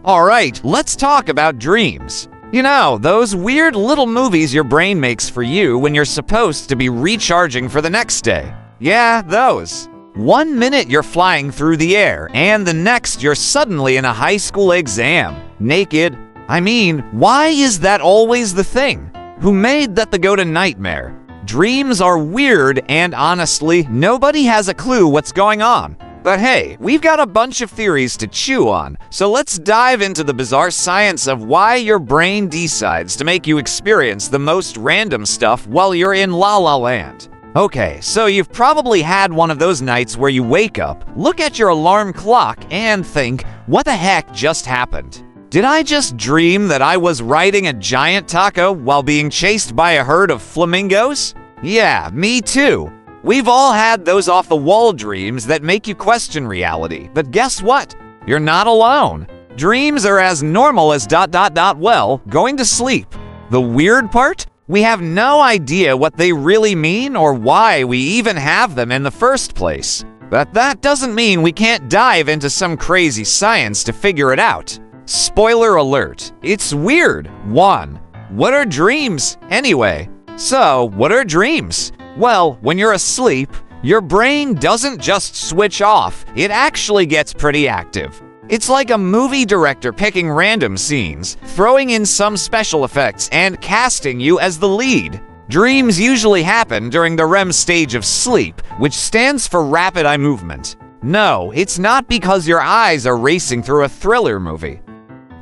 Alright, let's talk about dreams. You know, those weird little movies your brain makes for you when you're supposed to be recharging for the next day. Yeah, those. 1 minute you're flying through the air, and the next you're suddenly in a high school exam, naked. I mean, why is that always the thing? Who made that the go-to nightmare? Dreams are weird, and honestly, nobody has a clue what's going on. But hey, we've got a bunch of theories to chew on, so let's dive into the bizarre science of why your brain decides to make you experience the most random stuff while you're in La La Land. Okay, so you've probably had one of those nights where you wake up, look at your alarm clock, and think, what the heck just happened? Did I just dream that I was riding a giant taco while being chased by a herd of flamingos? Yeah, me too. We've all had those off-the-wall dreams that make you question reality, but guess what? You're not alone. Dreams are as normal as ... well, going to sleep. The weird part? We have no idea what they really mean or why we even have them in the first place. But that doesn't mean we can't dive into some crazy science to figure it out. Spoiler alert, it's weird. 1. What are dreams, anyway? So, what are dreams? Well, when you're asleep, your brain doesn't just switch off, it actually gets pretty active. It's like a movie director picking random scenes, throwing in some special effects, and casting you as the lead. Dreams usually happen during the REM stage of sleep, which stands for rapid eye movement. No, it's not because your eyes are racing through a thriller movie.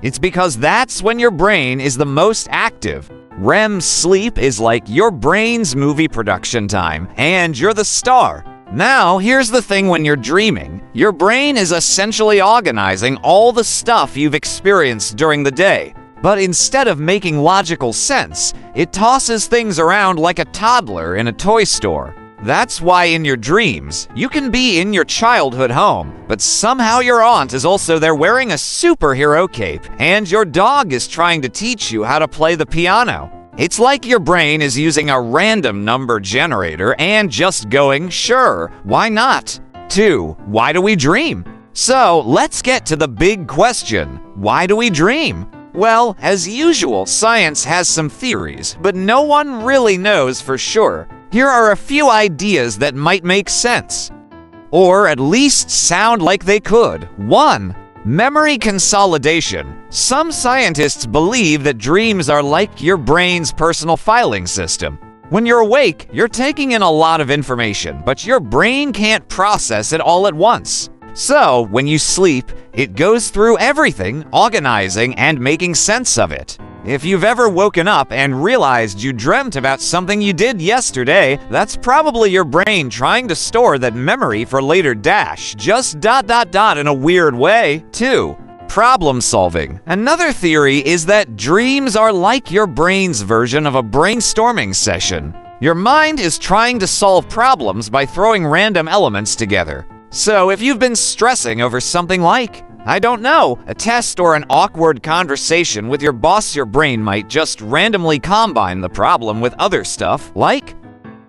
It's because that's when your brain is the most active. REM sleep is like your brain's movie production time, and you're the star. Now, here's the thing when you're dreaming. Your brain is essentially organizing all the stuff you've experienced during the day. But instead of making logical sense, it tosses things around like a toddler in a toy store. That's why in your dreams, you can be in your childhood home, but somehow your aunt is also there wearing a superhero cape, and your dog is trying to teach you how to play the piano. It's like your brain is using a random number generator and just going, sure, why not? 2. Why do we dream? So, let's get to the big question. Why do we dream? Well, as usual, science has some theories, but no one really knows for sure. Here are a few ideas that might make sense, or at least sound like they could. 1. Memory consolidation. Some scientists believe that dreams are like your brain's personal filing system. When you're awake, you're taking in a lot of information, but your brain can't process it all at once. So, when you sleep, it goes through everything, organizing and making sense of it. If you've ever woken up and realized you dreamt about something you did yesterday, that's probably your brain trying to store that memory for later just ... in a weird way. 2. Problem solving. Another theory is that dreams are like your brain's version of a brainstorming session. Your mind is trying to solve problems by throwing random elements together. So if you've been stressing over something like, I don't know, a test or an awkward conversation with your boss, your brain might just randomly combine the problem with other stuff, like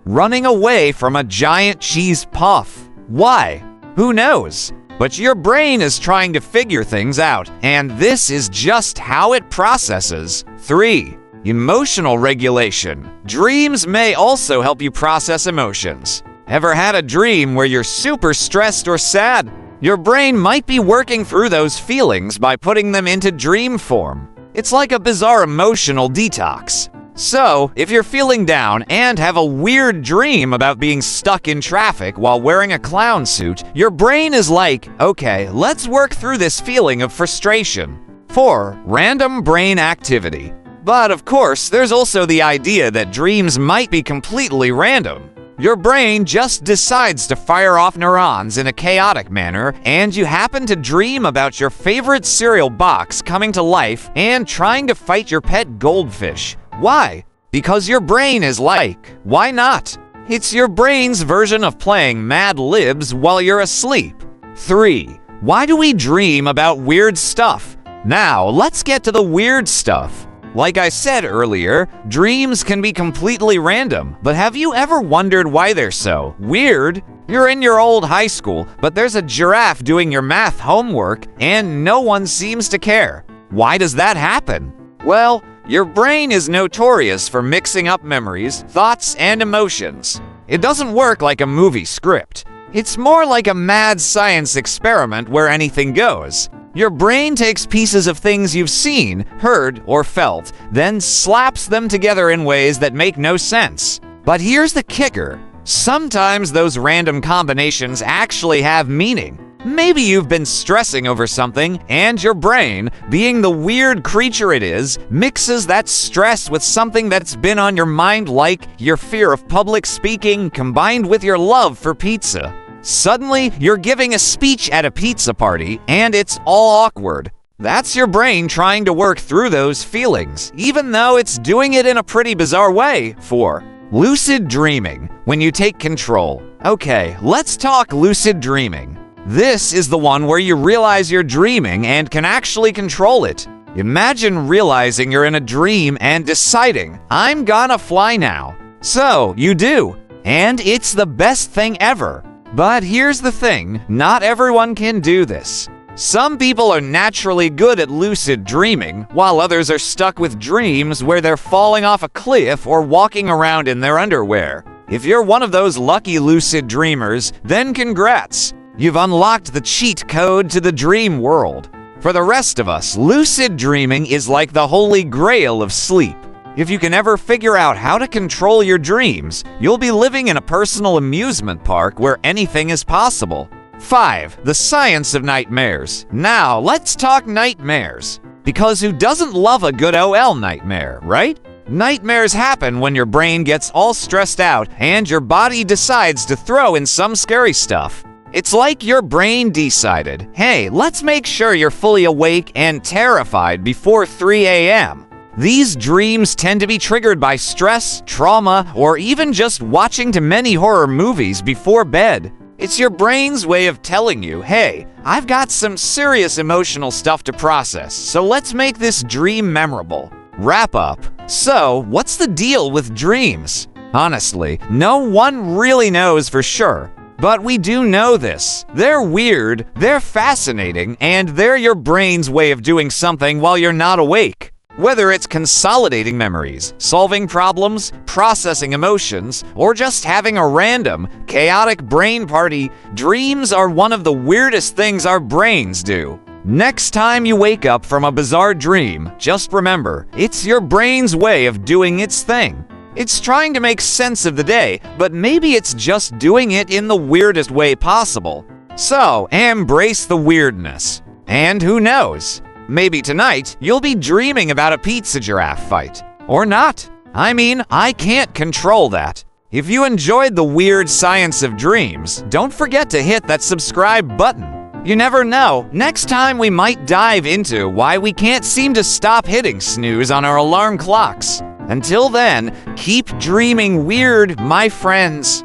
running away from a giant cheese puff. Why? Who knows? But your brain is trying to figure things out, and this is just how it processes. 3. Emotional regulation. Dreams may also help you process emotions. Ever had a dream where you're super stressed or sad? Your brain might be working through those feelings by putting them into dream form. It's like a bizarre emotional detox. So, if you're feeling down and have a weird dream about being stuck in traffic while wearing a clown suit, your brain is like, okay, let's work through this feeling of frustration. 4. Random brain activity. But of course, there's also the idea that dreams might be completely random. Your brain just decides to fire off neurons in a chaotic manner, and you happen to dream about your favorite cereal box coming to life and trying to fight your pet goldfish. Why? Because your brain is like, why not? It's your brain's version of playing Mad Libs while you're asleep. 3. Why do we dream about weird stuff? Now, let's get to the weird stuff. Like I said earlier, dreams can be completely random, but have you ever wondered why they're so weird? You're in your old high school, but there's a giraffe doing your math homework, and no one seems to care. Why does that happen? Well, your brain is notorious for mixing up memories, thoughts, and emotions. It doesn't work like a movie script. It's more like a mad science experiment where anything goes. Your brain takes pieces of things you've seen, heard, or felt, then slaps them together in ways that make no sense. But here's the kicker. Sometimes those random combinations actually have meaning. Maybe you've been stressing over something, and your brain, being the weird creature it is, mixes that stress with something that's been on your mind, like your fear of public speaking combined with your love for pizza. Suddenly, you're giving a speech at a pizza party, and it's all awkward. That's your brain trying to work through those feelings, even though it's doing it in a pretty bizarre way. 4. Lucid dreaming, when you take control. Okay, let's talk lucid dreaming. This is the one where you realize you're dreaming and can actually control it. Imagine realizing you're in a dream and deciding, I'm gonna fly now. So, you do, and it's the best thing ever. But here's the thing, not everyone can do this. Some people are naturally good at lucid dreaming, while others are stuck with dreams where they're falling off a cliff or walking around in their underwear. If you're one of those lucky lucid dreamers, then congrats. You've unlocked the cheat code to the dream world. For the rest of us, lucid dreaming is like the holy grail of sleep. If you can ever figure out how to control your dreams, you'll be living in a personal amusement park where anything is possible. 5. The science of nightmares. Now, let's talk nightmares. Because who doesn't love a good OL nightmare, right? Nightmares happen when your brain gets all stressed out and your body decides to throw in some scary stuff. It's like your brain decided, hey, let's make sure you're fully awake and terrified before 3 a.m. These dreams tend to be triggered by stress, trauma, or even just watching too many horror movies before bed. It's your brain's way of telling you, hey, I've got some serious emotional stuff to process, so let's make this dream memorable. Wrap up. So, what's the deal with dreams? Honestly, no one really knows for sure. But we do know this. They're weird, they're fascinating, and they're your brain's way of doing something while you're not awake. Whether it's consolidating memories, solving problems, processing emotions, or just having a random, chaotic brain party, dreams are one of the weirdest things our brains do. Next time you wake up from a bizarre dream, just remember, it's your brain's way of doing its thing. It's trying to make sense of the day, but maybe it's just doing it in the weirdest way possible. So, embrace the weirdness. And who knows? Maybe tonight, you'll be dreaming about a pizza giraffe fight. Or not. I mean, I can't control that. If you enjoyed the weird science of dreams, don't forget to hit that subscribe button. You never know, next time we might dive into why we can't seem to stop hitting snooze on our alarm clocks. Until then, keep dreaming weird, my friends.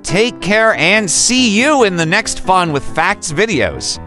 Take care and see you in the next Fun with Facts videos.